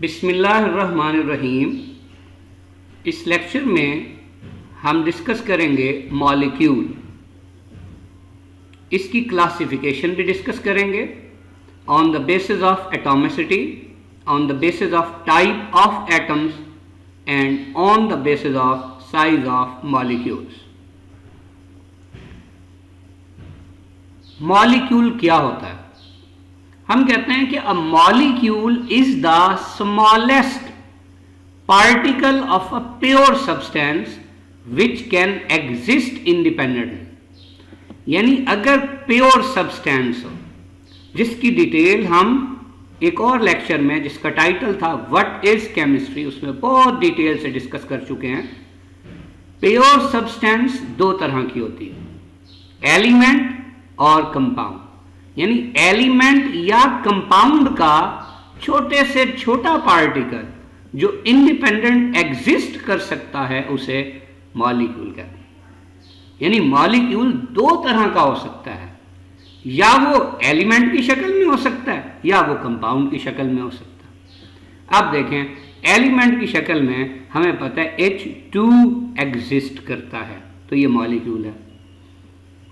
बिस्मिल्लाहिर्रहमानिर्रहीम। इस लेक्चर में हम डिस्कस करेंगे मॉलिक्यूल। इसकी क्लासिफिकेशन भी डिस्कस करेंगे on the basis of atomicity, on the basis of type of atoms and on the basis of size of molecules. Molecule क्या होता है? हम कहते हैं कि a molecule is the smallest particle of a pure substance which can exist independently. यानी अगर pure substance हो, जिसकी डिटेल हम एक और लेक्चर में, जिसका टाइटल था व्हाट इज केमिस्ट्री, उसमें बहुत डिटेल से डिस्कस कर चुके हैं। प्योर सब्सटेंस दो तरह की होती है, एलिमेंट और कंपाउंड। यानी एलिमेंट या कंपाउंड का छोटे से छोटा पार्टिकल जो इंडिपेंडेंट एग्जिस्ट कर सकता है उसे मॉलिक्यूल कहते हैं। यानी मॉलिक्यूल दो तरह का हो सकता है, या वो एलिमेंट की शक्ल में हो सकता है या वो कंपाउंड की शक्ल में हो सकता है। अब देखें, एलिमेंट की शक्ल में हमें पता है H2 एग्जिस्ट करता है तो ये मॉलिक्यूल है।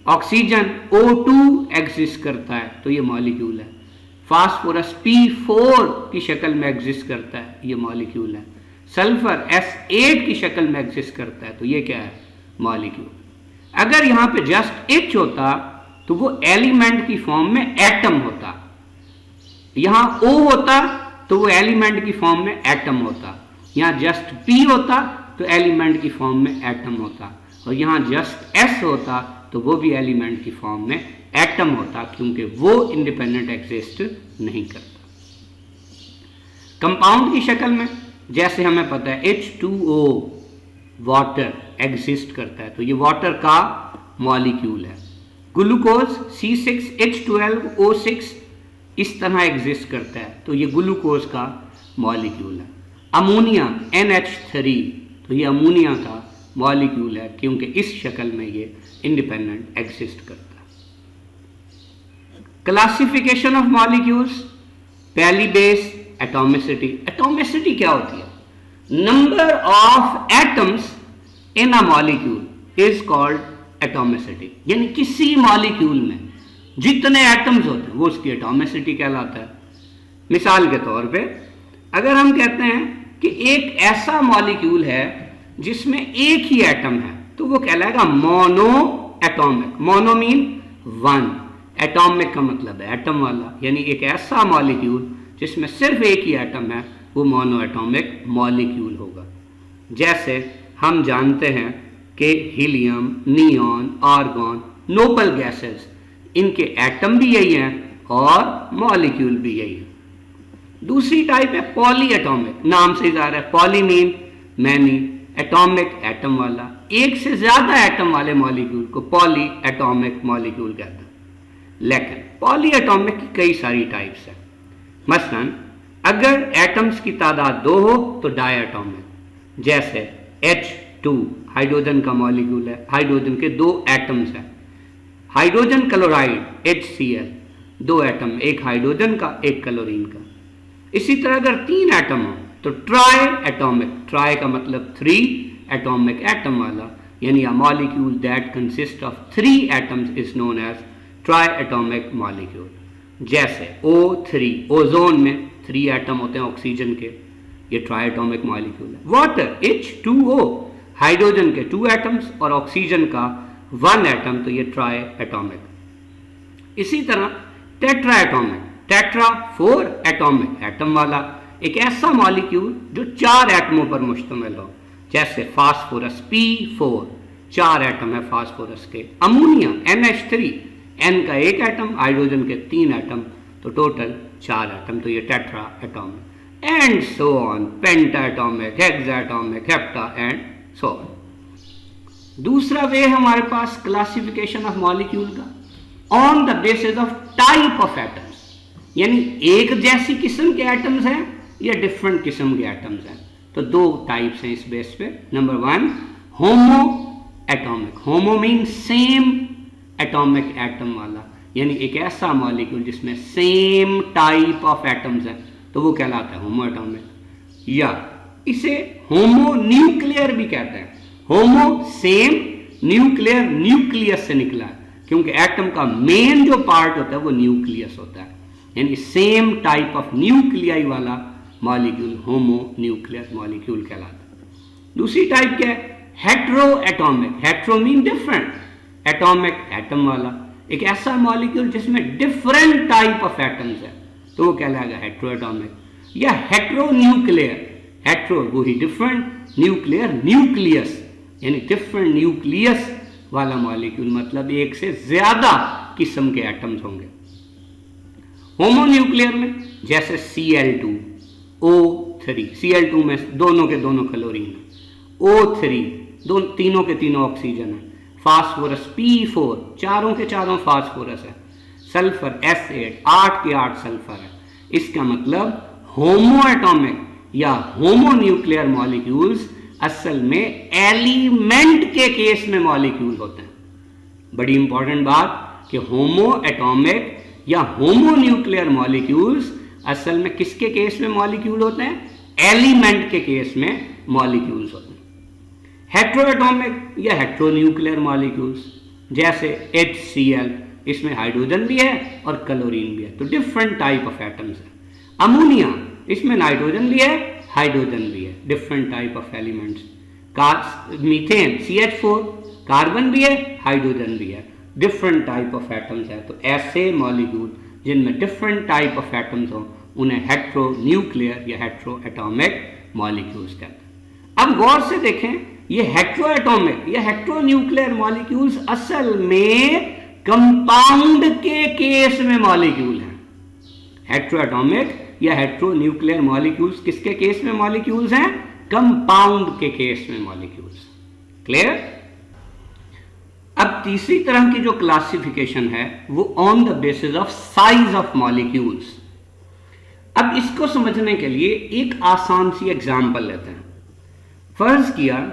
ऑक्सीजन O2 एग्जिस्ट करता है तो ये मॉलिक्यूल है। फास्फोरस P4 की शक्ल में एग्जिस्ट करता है, ये मॉलिक्यूल है। सल्फर S8 की शक्ल में एग्जिस्ट करता है तो ये क्या है? मॉलिक्यूल। अगर यहां पे जस्ट H होता तो वो एलिमेंट की फॉर्म में एटम होता। यहां O होता तो वो एलिमेंट की फॉर्म में एटम होता। यहां जस्ट P होता तो एलिमेंट की फॉर्म में एटम होता, और यहां जस्ट S होता तो वो भी एलिमेंट की फॉर्म में एटम होता, क्योंकि वो इंडिपेंडेंट एग्जिस्ट नहीं करता। कंपाउंड की शक्ल में जैसे हमें पता है H2O वाटर एग्जिस्ट करता है तो ये वाटर का मॉलिक्यूल है। ग्लूकोज C6H12O6 इस तरह एग्जिस्ट करता है तो ये ग्लूकोज का मॉलिक्यूल है। अमोनिया NH3 तो ये अमोनिया का मॉलिक्यूल है, क्योंकि इस शक्ल में ये इंडिपेंडेंट एग्जिस्ट करता है। Classification of molecules. पहली बेस एटॉमिसिटी। एटॉमिसिटी क्या होती है? Number of atoms in a molecule is called atomicity. यानी किसी मॉलिक्यूल में जितने एटम्स होते हैं वो उसकी एटॉमिसिटी कहलाता है। मिसाल के तौर पे अगर हम कहते हैं कि एक ऐसा मॉलिक्यूल है जिसमें एक ही एटम है तो वो कहलाएगा mono atomic. Mono mean one, atomic का मतलब है एटम वाला। यानी एक ऐसा मॉलिक्यूल जिसमें सिर्फ एक ही एटम है वो मोनो एटॉमिक मॉलिक्यूल होगा। जैसे हम जानते हैं कि helium, neon, argon, noble gases, इनके एटम भी यही हैं और मॉलिक्यूल भी यही है। दूसरी टाइप है पॉली एटॉमिक। नाम से जा रहा है, poly mean many, atomic atom वाला। एक से ज्यादा एटम वाले मॉलिक्यूल को पॉली एटॉमिक मॉलिक्यूल कहते हैं। लेकिन पॉली एटॉमिक की कई सारी टाइप्स हैं। मसलन अगर एटम्स की तादाद 2 हो तो डाई एटॉमिक। जैसे H2 हाइड्रोजन का मॉलिक्यूल है, हाइड्रोजन के 2 एटम्स हैं। हाइड्रोजन क्लोराइड HCl 2 एटम, एक हाइड्रोजन का एक क्लोरीन का। इसी तरह अगर 3 एटम हो तो ट्राई एटॉमिक। ट्राई का मतलब 3 एटॉमिक एटम वाला, यानी a molecule that consist of 3 atoms is known as tri atomic molecule. जैसे O3, ओजोन में 3 एटम होते हैं ऑक्सीजन के, ये ट्राई एटॉमिक मॉलिक्यूल है। वाटर H2O, हाइड्रोजन के 2 एटम्स और ऑक्सीजन का 1 एटम, तो ये ट्राई एटॉमिक। इसी तरह tetra atomic. Tetra 4 atomic atom वाला, एक ऐसा मॉलिक्यूल जो 4 एटमों पर मुश्तमिल हो। जैसे फास्फोरस P4, 4 एटम है फास्फोरस के। अमोनिया NH3, N का 1 एटम, हाइड्रोजन के 3 एटम, तो टोटल 4 एटम, तो ये tetra atomic. And so on, penta atomic, hexa atomic, hepta and so on. दूसरा वे हमारे पास क्लासिफिकेशन ऑफ मॉलिक्यूल का on the basis of type of atoms. यानी एक जैसी किस्म के एटम्स हैं या डिफरेंट किस्म के एटम्स हैं। तो 2 टाइप्स हैं इस बेस पे। नंबर 1 होमो atomic. Homo mean same atomic atom वाला, यानी एक ऐसा मॉलिक्यूल जिसमें सेम टाइप ऑफ एटम्स हैं तो वो कहलाता है होमो एटॉमिक। या इसे होमोन्यूक्लियर भी कहते हैं। होमो सेम, न्यूक्लियर न्यूक्लियस से निकला है, क्योंकि एटम का मेन जो पार्ट होता है वो न्यूक्लियस होता है, यानी सेम टाइप ऑफ न्यूक्लियाई वाला मॉलिक्यूल होमोन्यूक्लियर मॉलिक्यूल कहलाता है। दूसरी टाइप क्या है? Hetero atomic. Hetero mean different, atomic atom वाला, एक ऐसा मॉलिक्यूल जिसमें डिफरेंट टाइप ऑफ एटम्स है, तो वो कहलाएगा हेट्रो एटॉमिक। या हेट्रो न्यूक्लियर, हेट्रो वो ही डिफरेंट, न्यूक्लियर न्यूक्लियस, यानी डिफरेंट न्यूक्लियस वाला मॉलिक्यूल, मतलब एक से ज्यादा किस्म के एटम्स होंगे। होमोन्यूक्लियर में जैसे Cl2O3, Cl2 में दोनों के दोनों क्लोरीन, O3 तीनों के तीनों ऑक्सीजन है, फास्फोरस P4 चारों के चारों फास्फोरस है, सल्फर S8 8 के 8 सल्फर है। इसका मतलब होमो एटॉमिक या होमोन्यूक्लियर मॉलिक्यूल्स असल में एलिमेंट के केस में मॉलिक्यूल होते हैं। बड़ी इंपॉर्टेंट बात कि होमो एटॉमिक या होमोन्यूक्लियर मॉलिक्यूल्स असल में किसके केस में मॉलिक्यूल होते हैं? एलिमेंट के केस में मॉलिक्यूल्स होते हैं। हेट्रोएटॉमिक या हेट्रोन्यूक्लियर मॉलिक्यूल्स जैसे HCl, इसमें हाइड्रोजन भी है और क्लोरीन भी है, तो डिफरेंट टाइप ऑफ एटम्स है। अमोनिया, इसमें नाइट्रोजन भी है, हाइड्रोजन भी है, different type of elements. Methane CH4, carbon भी है, हाइड्रोजन भी है, डिफरेंट टाइप ऑफ एटम्स है। तो ऐसे मॉलिक्यूल जिनमें डिफरेंट टाइप ऑफ एटम्स हो उन्हें हेट्रोन्यूक्लियर या हेट्रोएटॉमिक मॉलिक्यूल्स कहते हैं। अब गौर से देखें, ये हेट्रोएटॉमिक या हेट्रोन्यूक्लियर मॉलिक्यूल्स असल में कंपाउंड के केस में मॉलिक्यूल हैं। हेट्रोएटॉमिक या हेट्रोन्यूक्लियर मॉलिक्यूल्स किसके केस में मॉलिक्यूल्स हैं? कंपाउंड के केस में मॉलिक्यूल्स। क्लियर? अब तीसरी तरह की जो क्लासिफिकेशन है वो on the basis of size of molecules. अब इसको समझने के लिए एक आसान सी एग्जांपल लेते हैं। फर्ज किया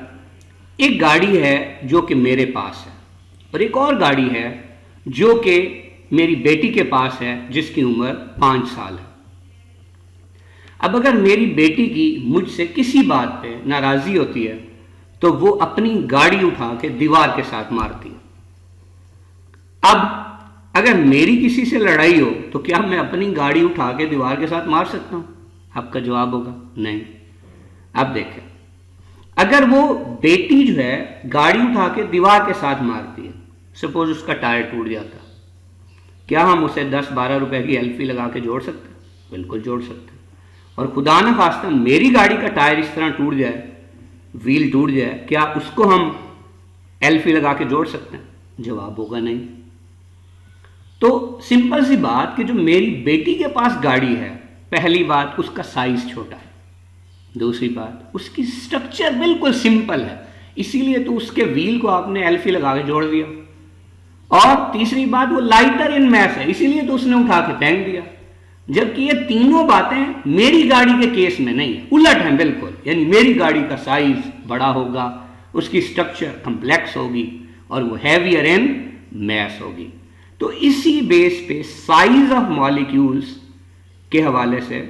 एक गाड़ी है जो कि मेरे पास है और एक और गाड़ी है जो कि मेरी बेटी के पास है जिसकी उम्र 5 साल है। अब अगर मेरी बेटी की मुझसे किसी बात पे नाराजगी होती है तो वो अपनी गाड़ी उठा के दीवार के साथ मारती है। अब अगर मेरी किसी से लड़ाई हो तो क्या मैं अपनी गाड़ी उठा के दीवार के साथ मार सकता हूं? आपका जवाब होगा नहीं। अब देखें, अगर वो बेटी जो है गाड़ी उठा के दीवार के साथ मारती है, सपोज उसका टायर टूट जाता, क्या हम उसे 10-12 रुपए की एल्फी लगा के जोड़ सकते हैं? बिल्कुल जोड़ सकते हैं। और खुदा न खास्ता मेरी गाड़ी का टायर इस तरह टूट जाए, व्हील टूट जाए, क्या उसको हम एल्फी लगा के जोड़ सकते हैं? जवाब होगा नहीं। तो सिंपल सी बात कि जो मेरी बेटी के पास गाड़ी है, पहली बात उसका साइज छोटा है, दूसरी बात उसकी स्ट्रक्चर बिल्कुल सिंपल है, इसीलिए तो उसके व्हील को आपने एल्फी लगा के जोड़ दिया, और तीसरी बात वो लाइटर इन मैस है, इसीलिए तो उसने उठा के फेंक दिया। जबकि ये तीनों बातें मेरी गाड़ी के केस में नहीं है, उलट है बिल्कुल। यानी मेरी गाड़ी का साइज बड़ा होगा, उसकी स्ट्रक्चर कॉम्प्लेक्स होगी और वो हैवियर इन मैस होगी। तो इसी बेस पे साइज ऑफ मॉलिक्यूल्स के हवाले से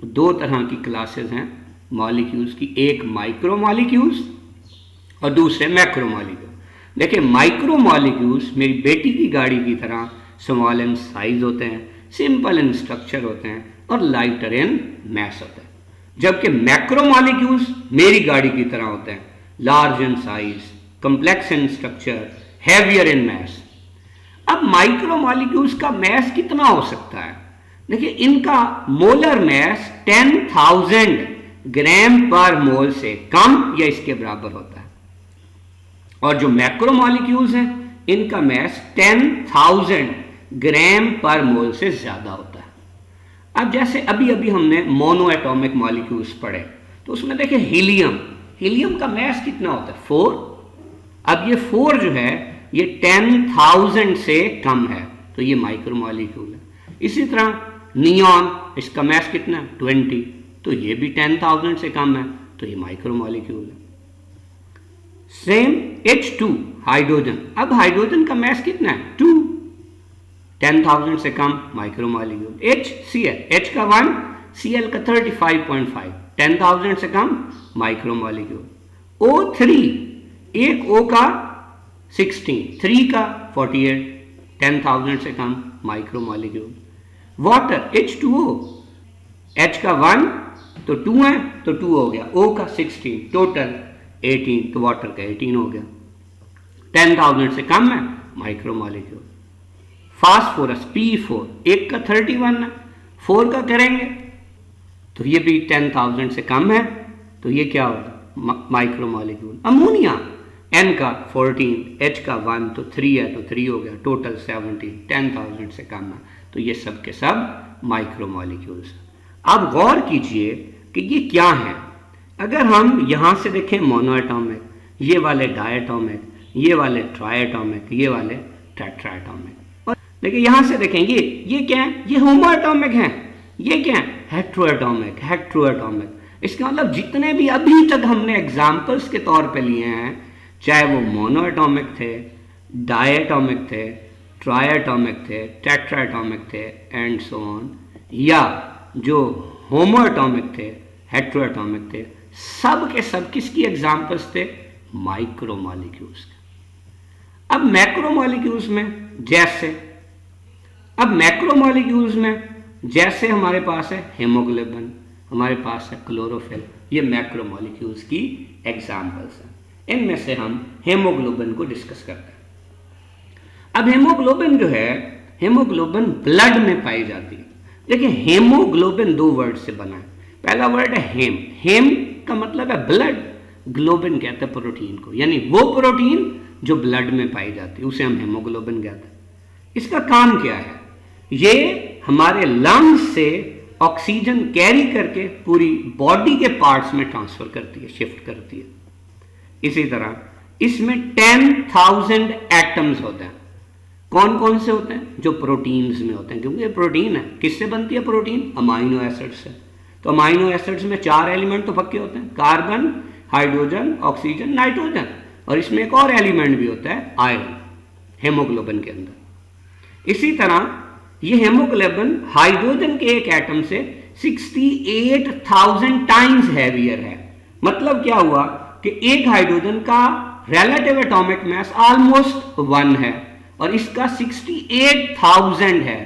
दो तरह की क्लासेस हैं मॉलिक्यूल्स की, एक माइक्रो मॉलिक्यूल्स और दूसरे मैक्रो मॉलिक्यूल। देखिए, माइक्रो मॉलिक्यूल्स मेरी बेटी की गाड़ी की तरह स्मॉल इन साइज होते हैं, सिंपल इन स्ट्रक्चर होते हैं और लाइटर इन मैस होते हैं। जबकि मैक्रो मॉलिक्यूल्स मेरी गाड़ी की तरह होते हैं, large in size, complex in structure, heavier in mass. अब माइक्रो मॉलिक्यूल्स का मैस कितना हो सकता है? देखिए, इनका मोलर मैस 10,000 ग्राम पर मोल से कम या इसके बराबर होता है, और जो मैक्रो मॉलिक्यूल्स हैं इनका मैस 10,000 ग्राम पर मोल से ज्यादा होता है। अब जैसे अभी अभी हमने मोनो एटॉमिक मॉलिक्यूल्स पढ़े, तो उसमें देखिए हीलियम का मैस कितना होता है? 4। अब ये 4 जो है ये 10,000 से कम है, तो ये माइक्रो मॉलिक्यूल है। इसी तरह नियॉन, इसका मैस कितना है? 20, तो ये भी 10,000 से कम है, तो ये माइक्रो मॉलिक्यूल है। सेम H2 हाइड्रोजन, अब हाइड्रोजन का मैस कितना है? 2, 10,000 से कम, माइक्रो मॉलिक्यूल। HCl, H का 1, Cl का 35.5, 10,000 से कम माइक्रोमोलिक्यूल। O3 एक O का 16, 3 का 48, 10,000 से कम माइक्रोमोलिक्यूल। वाटर H2O, H का 1 तो 2 है तो 2 हो गया, O का 16, टोटल 18 तो वाटर का 18 हो गया, 10,000 से कम है माइक्रोमोलिक्यूल। फास्फोरस P4 एक का 31 है, 4 का करेंगे तो ये भी 10,000 से कम है तो ये क्या होगा माइक्रोमोलिक्यूल। अमोनिया N का 14, H का 1 तो 3 है तो 3 हो गया, टोटल 17, 10,000 से कम है तो ये सब के सब माइक्रोमोलिक्यूल्स। अब गौर कीजिए कि ये क्या है। अगर हम यहाँ से देखें मोनोएटॉमिक, ये वाले डायटॉमिक, ये वाले ट्राइएटॉमिक, ये वाले टेट्राएटॉमिक, और देखिए यहाँ से देखेंगे ये क्या है, ये होमोएटॉमिक है, ये क्या है हेट्रोएटॉमिक, हेट्रोएटॉमिक। इसका मतलब जितने भी अभी तक हमने एग्जाम्पल्स के तौर पे लिए हैं, चाहे वो मोनोएटॉमिक थे, डायटॉमिक थे, ट्राइएटॉमिक थे, टेट्राएटॉमिक थे एंड सो ऑन, या जो होमोएटॉमिक थे, हेट्रोएटॉमिक थे, सब के सब किसकी एग्जाम्पल्स थे, माइक्रोमोलिक्यूल्स के। अब मैक्रोमोलिक्यूल्स में जैसे हमारे पास है हेमोग्लोबिन, हमारे पास है क्लोरोफिल, ये मैक्रोमोलिक्यूल्स की एग्जाम्पल्स हैं। इनमें से हम हेमोग्लोबिन को डिस्कस करते हैं। अब हेमोग्लोबिन जो है, हेमोग्लोबिन ब्लड में पाई जाती है। देखिए हेमोग्लोबिन 2 वर्ड से बना है। पहला वर्ड है हेम, हेम का मतलब है ब्लड, ग्लोबिन कहते हैं प्रोटीन को, यानी वो प्रोटीन जो ब्लड में पाई जाती है उसे हम हेमोग्लोबिन कहते हैं। इसका काम क्या है, ये हमारे लंग्स से ऑक्सीजन कैरी करके पूरी बॉडी के पार्ट्स में ट्रांसफर करती है, शिफ्ट करती है। इसी तरह इसमें 10,000 एटम्स होते हैं। कौन कौन से होते हैं, जो प्रोटीन्स में होते हैं, क्योंकि ये प्रोटीन है। किससे बनती है प्रोटीन, अमाइनो एसिड से। तो अमाइनो एसिड्स में 4 एलिमेंट तो पक्के होते हैं, कार्बन, हाइड्रोजन, ऑक्सीजन, नाइट्रोजन, और इसमें एक और एलिमेंट भी होता है आयरन, हेमोग्लोबिन के अंदर। इसी तरह ये हेमोग्लोबिन हाइड्रोजन के एक एटम से 68,000 टाइम्स हैवियर है। मतलब क्या हुआ कि एक हाइड्रोजन का रिलेटिव एटॉमिक मास ऑलमोस्ट 1 है और इसका 68,000 है।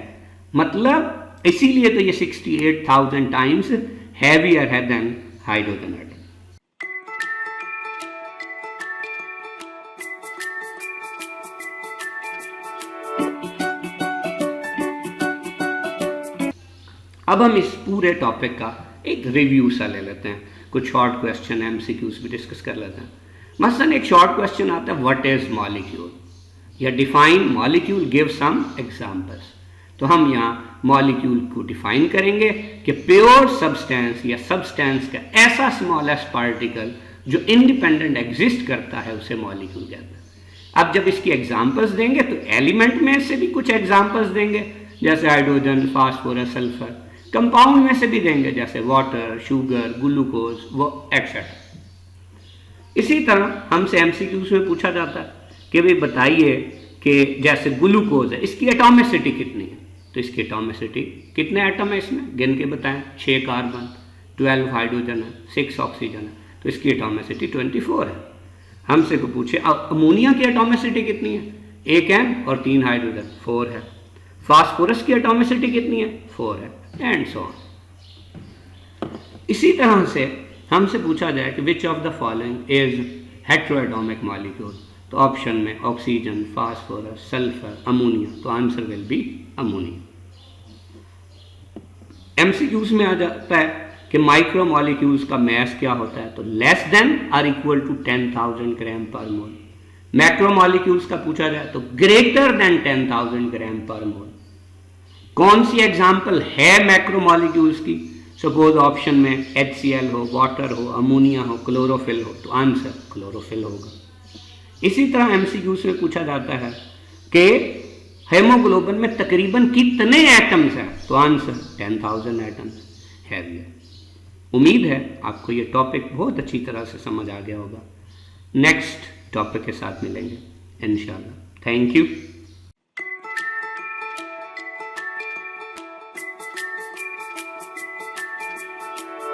मतलब इसीलिए तो ये 68,000 टाइम्स हैवियर है देन हाइड्रोजन एटम। अब हम इस पूरे टॉपिक का एक रिव्यू सा ले लेते हैं, कुछ शॉर्ट क्वेश्चन एमसीक्यूज भी डिस्कस कर लेते हैं। मसलन एक शॉर्ट क्वेश्चन आता है, व्हाट इज मॉलिक्यूल, या define molecule, give some examples. तो हम यहाँ मॉलिक्यूल को डिफाइन करेंगे कि प्योर सब्सटेंस या सब्सटेंस का ऐसा स्मॉलेस्ट पार्टिकल जो इंडिपेंडेंट एग्जिस्ट करता है उसे मॉलिक्यूल कहते हैं। अब जब इसकी एग्जांपल्स देंगे तो एलिमेंट में से भी कुछ एग्जांपल्स देंगे, जैसे हाइड्रोजन, फास्फोरस, सल्फर। कंपाउंड में से भी देंगे, जैसे वाटर, शुगर, ग्लूकोज, वो एक्सेट्रा। इसी तरह हमसे एमसीक्यूज में पूछा जाता है कि भाई बताइए कि जैसे ग्लूकोज है, इसकी एटॉमिसिटी कितनी है, तो इसकी एटॉमिसिटी कितने एटम है इसमें गिन के बताएं, 6 कार्बन, 12 हाइड्रोजन है, 6 ऑक्सीजन है, तो इसकी एटॉमिसिटी 24 है। हमसे को पूछे अमोनिया की एटॉमिसिटी कितनी है, 1 N और 3 हाइड्रोजन, 4 है। फास्फोरस की एटॉमिसिटी कितनी है, 4 है, एंड सो ऑन। इसी तरह से हमसे पूछा जाए कि which of the following is heteroatomic molecule, तो ऑप्शन में ऑक्सीजन, फास्फोरस, सल्फर, अमोनिया, तो answer will be ammonia. MCQs में आ जाता है कि माइक्रो मॉलिक्यूल्स का मास क्या होता है, तो लेस देन और इक्वल टू 10,000 ग्राम पर मोल। मैक्रो मॉलिक्यूल्स का पूछा जाए तो ग्रेटर देन 10,000 ग्राम पर मोल। कौन सी एग्जाम्पल है मैक्रो मॉलिक्यूल्स की, सपोज ऑप्शन में HCl हो, वाटर हो, अमोनिया हो, क्लोरोफिल हो, तो आंसर क्लोरोफिल होगा। इसी तरह एमसीक्यूज में पूछा जाता है कि हेमोग्लोबिन में तकरीबन कितने एटम्स हैं, तो आंसर 10,000 एटम्स है। उम्मीद है आपको ये टॉपिक बहुत अच्छी तरह से समझ आ गया होगा। नेक्स्ट टॉपिक के साथ मिलेंगे इंशाल्लाह। Thank you.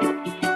है।